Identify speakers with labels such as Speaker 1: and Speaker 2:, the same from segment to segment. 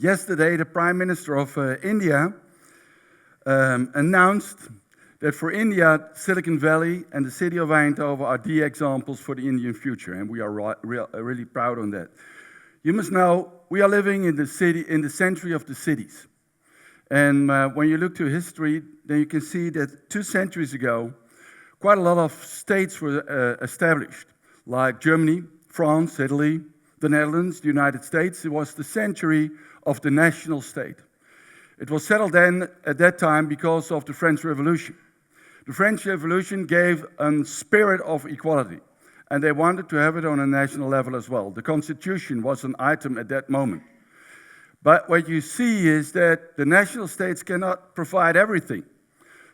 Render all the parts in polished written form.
Speaker 1: Yesterday, the Prime Minister of India announced that for India, Silicon Valley and the city of Eindhoven are the examples for the Indian future, and we are really proud on that. You must know, we are living in the century of the cities. And when you look to history, then you can see that 2 centuries ago, quite a lot of states were established, like Germany, France, Italy, the Netherlands, the United States. It was the century of the national state. It was settled then at that time because of the French Revolution. The French Revolution gave a spirit of equality, and they wanted to have it on a national level as well. The Constitution was an item at that moment. But what you see is that the national states cannot provide everything.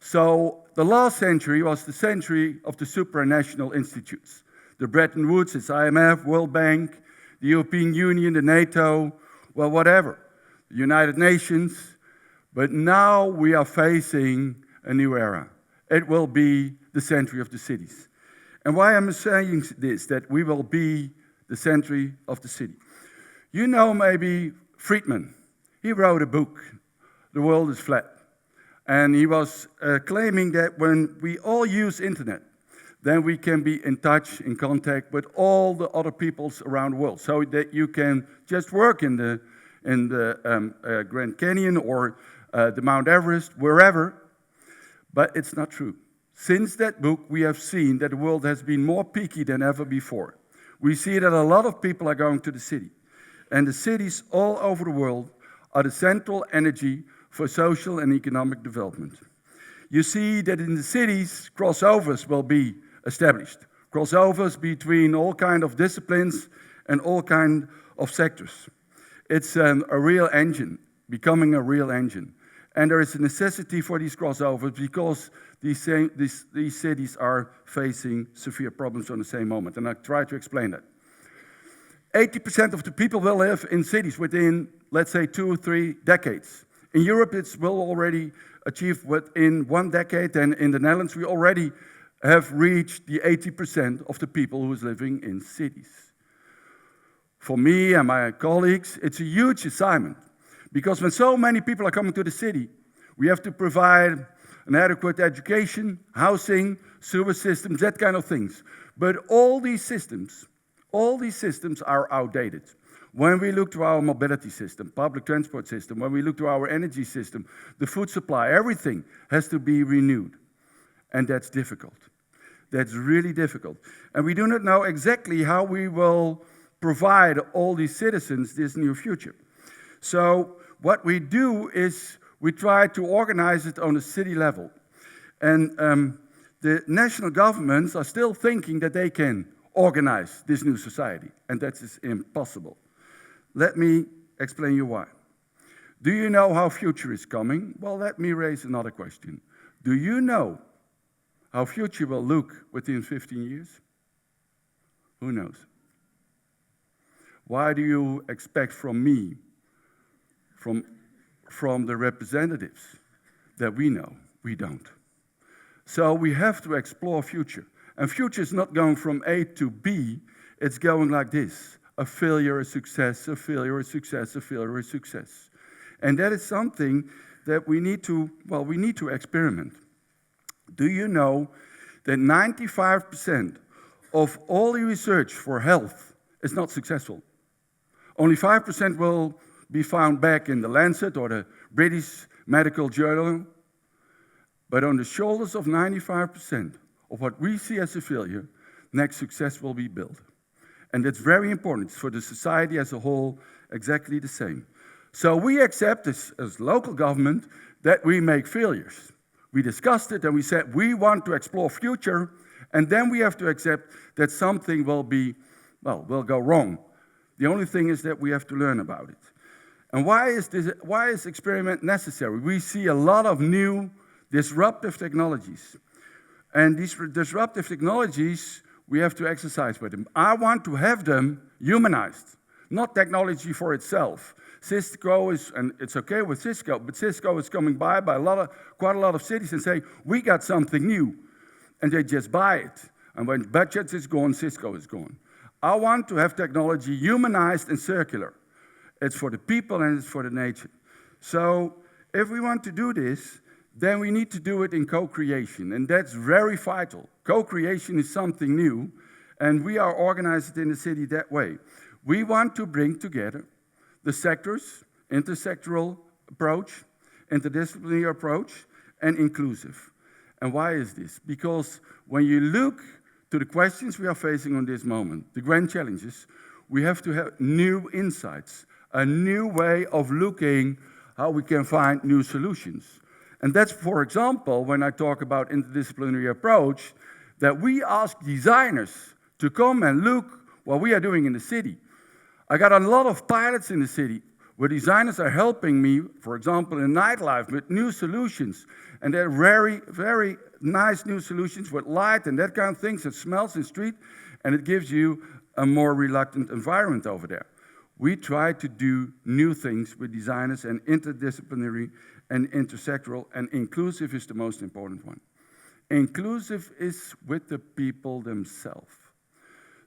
Speaker 1: So the last century was the century of the supranational institutes. The Bretton Woods, it's IMF, World Bank, the European Union, the NATO, well, whatever, the United Nations. But now we are facing a new era. It will be the century of the cities. And why am I saying this, that we will be the century of the city? You know maybe Friedman. He wrote a book, The World is Flat. And he was claiming that when we all use internet, then we can be in touch, in contact with all the other peoples around the world, so that you can just work in the Grand Canyon or the Mount Everest, wherever. But it's not true. Since that book, we have seen that the world has been more peaky than ever before. We see that a lot of people are going to the city. And the cities all over the world are the central energy for social and economic development. You see that in the cities, crossovers will be established. Crossovers between all kinds of disciplines and all kinds of sectors. It's a real engine, becoming a real engine. And there is a necessity for these crossovers because these cities are facing severe problems on the same moment. And I'll try to explain that. 80% of the people will live in cities within, let's say, 2 or 3 decades. In Europe, it will already achieve within 1 decade, and in the Netherlands, we already have reached the 80% of the people who is living in cities. For me and my colleagues, it's a huge assignment. Because when so many people are coming to the city, we have to provide an adequate education, housing, sewer systems, that kind of things. But all these systems are outdated. When we look to our mobility system, public transport system, when we look to our energy system, the food supply, everything has to be renewed. And that's difficult. That's really difficult. And we do not know exactly how we will provide all these citizens this new future. So what we do is we try to organize it on a city level. And the national governments are still thinking that they can organize this new society, and that is impossible. Let me explain you why. Do you know how future is coming? Well, let me raise another question. Do you know how future will look within 15 years? Who knows? Why do you expect from me, from the representatives, that we know? We don't. So we have to explore future. And future is not going from A to B, it's going like this. A failure, a success, a failure, a success, a failure, a success. And that is something that we need to experiment. Do you know that 95% of all the research for health is not successful? Only 5% will be found back in the Lancet or the British Medical Journal. But on the shoulders of 95% of what we see as a failure, next success will be built. And that's very important for the society as a whole, exactly the same. So we accept as local government that we make failures. We discussed it and we said we want to explore future, and then we have to accept that something will go wrong. The only thing is that we have to learn about it. And why is experiment necessary? We see a lot of new disruptive technologies. And these disruptive technologies, we have to exercise with them. I want to have them humanized, not technology for itself. Cisco is, and it's okay with Cisco, but Cisco is coming by quite a lot of cities and say, we got something new. And they just buy it. And when budget is gone, Cisco is gone. I want to have technology humanized and circular. It's for the people and it's for the nature. So if we want to do this, then we need to do it in co-creation, and that's very vital. Co-creation is something new, and we are organized in the city that way. We want to bring together the sectors, intersectoral approach, interdisciplinary approach, and inclusive. And why is this? Because when you look to the questions we are facing on this moment, the grand challenges, we have to have new insights, a new way of looking how we can find new solutions. And that's, for example, when I talk about interdisciplinary approach, that we ask designers to come and look what we are doing in the city. I got a lot of pilots in the city where designers are helping me, for example, in nightlife with new solutions. And they're very, very nice new solutions with light and that kind of things. It smells in the street, and it gives you a more reluctant environment over there. We try to do new things with designers, and interdisciplinary and intersectoral, and inclusive is the most important one. Inclusive is with the people themselves.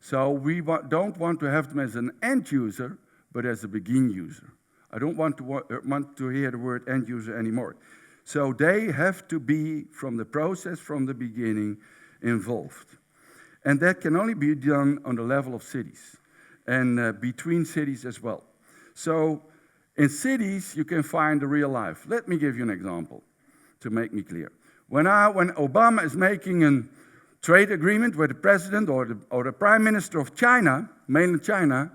Speaker 1: So we don't want to have them as an end user, but as a begin user. I don't want to hear the word end user anymore. So they have to be, from the process, from the beginning, involved. And that can only be done on the level of cities, and between cities as well. So in cities, you can find the real life. Let me give you an example to make me clear. When Obama is making a trade agreement with the president or the prime minister of China, mainland China,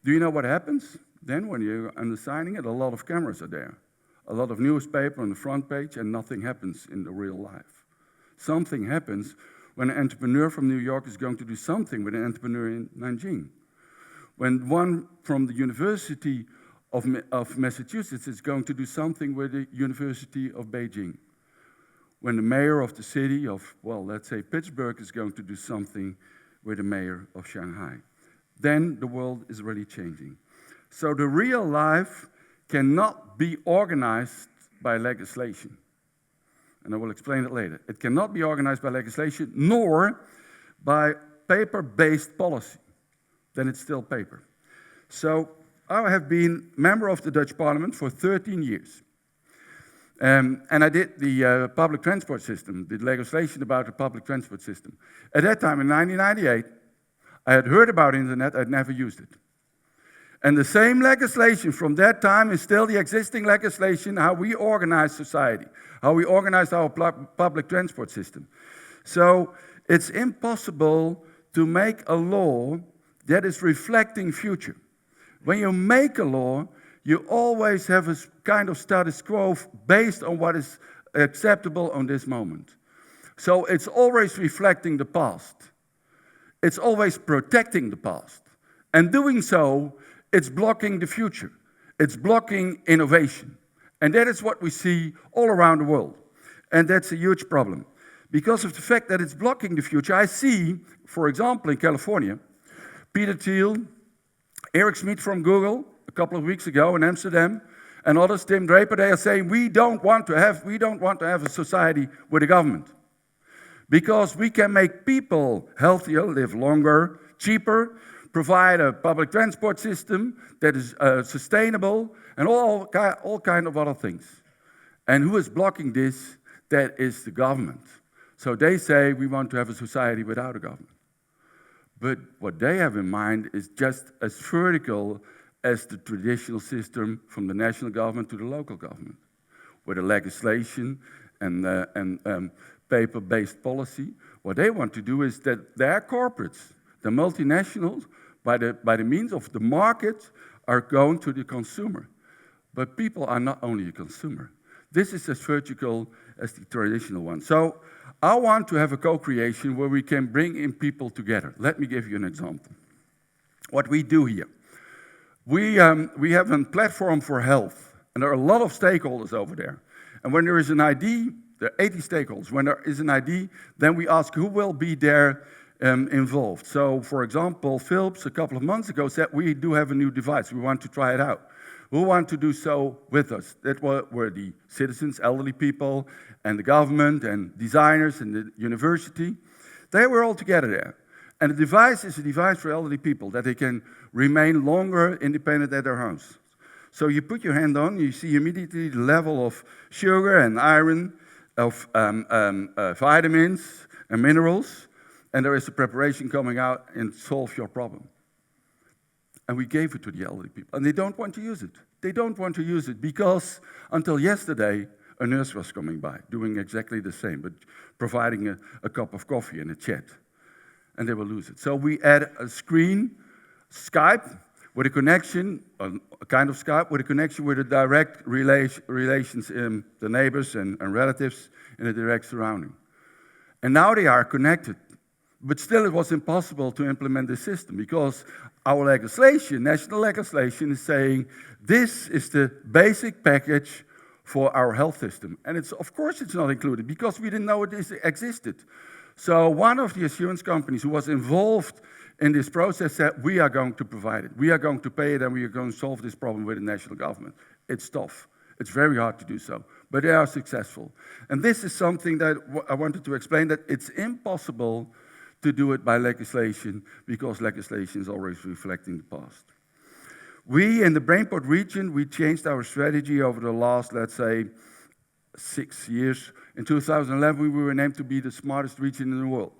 Speaker 1: do you know what happens? Then when you're signing it, a lot of cameras are there. A lot of newspaper on the front page, and nothing happens in the real life. Something happens when an entrepreneur from New York is going to do something with an entrepreneur in Nanjing. When one from the University of Massachusetts is going to do something with the University of Beijing. When the mayor of the city of, well, let's say Pittsburgh is going to do something with the mayor of Shanghai. Then the world is really changing. So the real life cannot be organized by legislation. And I will explain it later. It cannot be organized by legislation, nor by paper-based policy. Then it's still paper. So I have been member of the Dutch Parliament for 13 years. And I did the public transport system, did legislation about the public transport system. At that time, in 1998, I had heard about internet, I'd never used it. And the same legislation from that time is still the existing legislation, how we organize society, how we organize our public transport system. So it's impossible to make a law that is reflecting future. When you make a law, you always have a kind of status quo based on what is acceptable on this moment. So it's always reflecting the past. It's always protecting the past. And doing so, it's blocking the future. It's blocking innovation. And that is what we see all around the world. And that's a huge problem. Because of the fact that it's blocking the future, I see, for example, in California, Peter Thiel, Eric Schmidt from Google, a couple of weeks ago in Amsterdam, and others, Tim Draper, they are saying we don't want to have a society with a government. Because we can make people healthier, live longer, cheaper, provide a public transport system that is sustainable, and all kind of other things. And who is blocking this? That is the government. So they say we want to have a society without a government. But what they have in mind is just as vertical as the traditional system from the national government to the local government, with the legislation and paper-based policy. What they want to do is that their corporates, the multinationals, by the means of the market, are going to the consumer. But people are not only a consumer. This is as vertical as the traditional one. So I want to have a co-creation where we can bring in people together. Let me give you an example. What we do here. We have a platform for health, and there are a lot of stakeholders over there. And when there is an ID, there are 80 stakeholders. When there is an ID, then we ask who will be there involved. So, for example, Philips, a couple of months ago, said we do have a new device. We want to try it out. Who want to do so with us? That were the citizens, elderly people, and the government, and designers, and the university. They were all together there. And the device is a device for elderly people that they can remain longer independent at their homes. So you put your hand on, you see immediately the level of sugar and iron, of vitamins and minerals, and there is a preparation coming out and solve your problem. And we gave it to the elderly people. And they don't want to use it. They don't want to use it because until yesterday, a nurse was coming by, doing exactly the same, but providing a cup of coffee and a chat. And they will lose it. So we add a screen, Skype, with a connection, a kind of Skype, with a connection with a direct relations in the neighbors and relatives in a direct surrounding. And now they are connected. But still it was impossible to implement this system because our legislation, national legislation, is saying this is the basic package for our health system. And of course it's not included because we didn't know it existed. So one of the assurance companies who was involved in this process said, we are going to provide it. We are going to pay it and we are going to solve this problem with the national government. It's tough. It's very hard to do so. But they are successful. And this is something that I wanted to explain, that it's impossible to do it by legislation because legislation is always reflecting the past. We in the Brainport region, we changed our strategy over the last, let's say, 6 years. In 2011, we were named to be the smartest region in the world.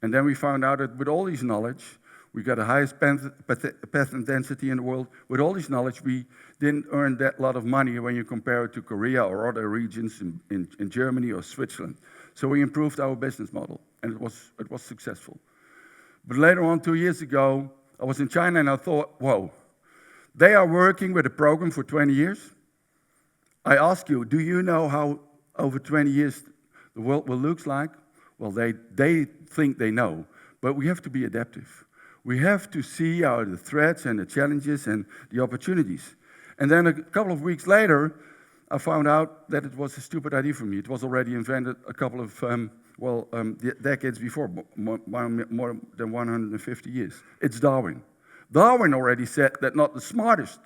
Speaker 1: And then we found out that with all this knowledge, we got the highest patent density in the world. With all this knowledge, we didn't earn that lot of money when you compare it to Korea or other regions in Germany or Switzerland. So we improved our business model, and it was successful. But later on, 2 years ago, I was in China and I thought, whoa, they are working with a program for 20 years. I ask you, do you know how over 20 years the world will look like? Well, they think they know, but we have to be adaptive. We have to see the threats and the challenges and the opportunities. And then a couple of weeks later, I found out that it was a stupid idea for me. It was already invented a couple of decades before, more than 150 years. It's Darwin. Darwin already said that not the smartest,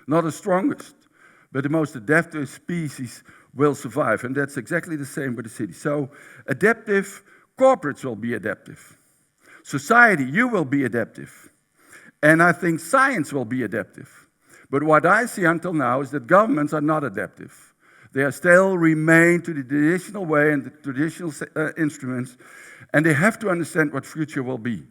Speaker 1: not the strongest, but the most adaptive species will survive. And that's exactly the same with the city. So adaptive, corporates will be adaptive. Society, you will be adaptive. And I think science will be adaptive. But what I see until now is that governments are not adaptive. They still remain to the traditional way and the traditional instruments, and they have to understand what future will be.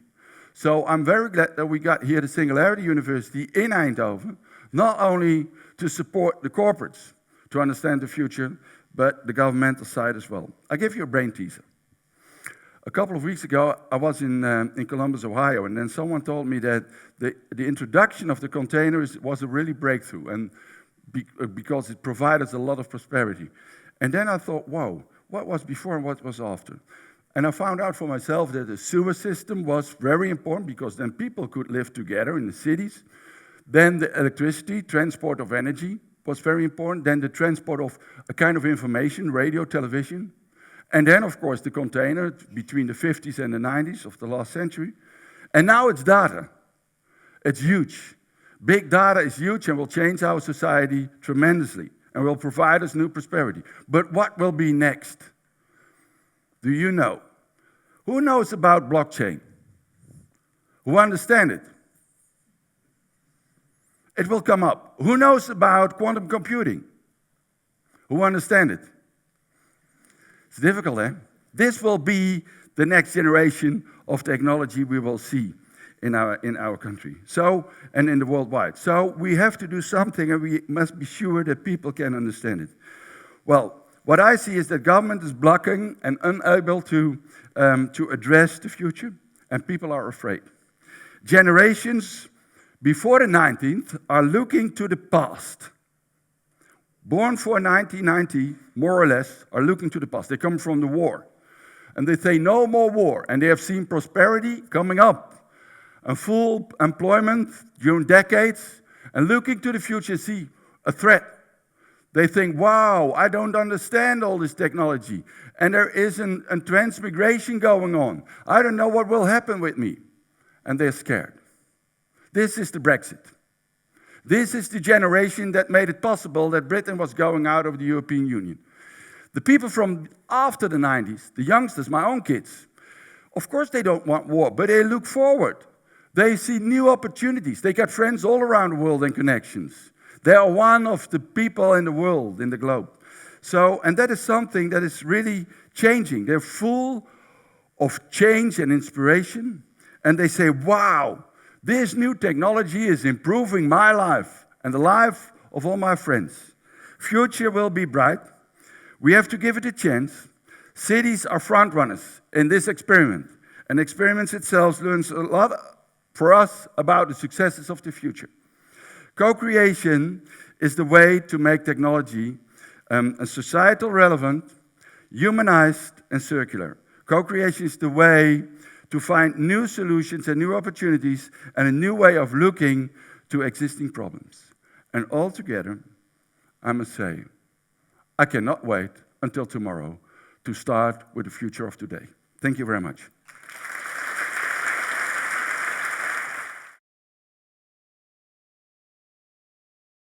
Speaker 1: So I'm very glad that we got here the Singularity University in Eindhoven, not only to support the corporates to understand the future, but the governmental side as well. I'll give you a brain teaser. A couple of weeks ago, I was in Columbus, Ohio, and then someone told me that the introduction of the containers was a really breakthrough, and because it provided a lot of prosperity. And then I thought, wow, what was before and what was after? And I found out for myself that the sewer system was very important because then people could live together in the cities. Then the electricity, transport of energy was very important. Then the transport of a kind of information, radio, television. And then, of course, the container between the 50s and the 90s of the last century. And now it's data. It's huge. Big data is huge and will change our society tremendously and will provide us new prosperity. But what will be next? Do you know? Who knows about blockchain? Who understand it? It will come up. Who knows about quantum computing? Who understand it? It's difficult, eh? This will be the next generation of technology we will see in our country. So, and in the worldwide. So we have to do something, and we must be sure that people can understand it. Well, what I see is that government is blocking and unable to address the future, and people are afraid. Generations before the 19th are looking to the past. Born for 1990, more or less, are looking to the past. They come from the war. And they say, no more war. And they have seen prosperity coming up. And full employment during decades. And looking to the future, see a threat. They think, wow, I don't understand all this technology. And there is a transmigration going on. I don't know what will happen with me. And they're scared. This is the Brexit. This is the generation that made it possible that Britain was going out of the European Union. The people from after the 90s, the youngsters, my own kids, Of course they don't want war, but they look forward. They see new opportunities. They got friends all around the world and connections. They are one of the people in the world, in the globe. So, and that is something that is really changing. They're full of change and inspiration. And they say, wow, this new technology is improving my life and the life of all my friends. Future will be bright. We have to give it a chance. Cities are front runners in this experiment. And the experiment itself learns a lot for us about the successes of the future. Co-creation is the way to make technology a societal relevant, humanized, and circular. Co-creation is the way to find new solutions and new opportunities and a new way of looking to existing problems. And altogether, I must say, I cannot wait until tomorrow to start with the future of today. Thank you very much.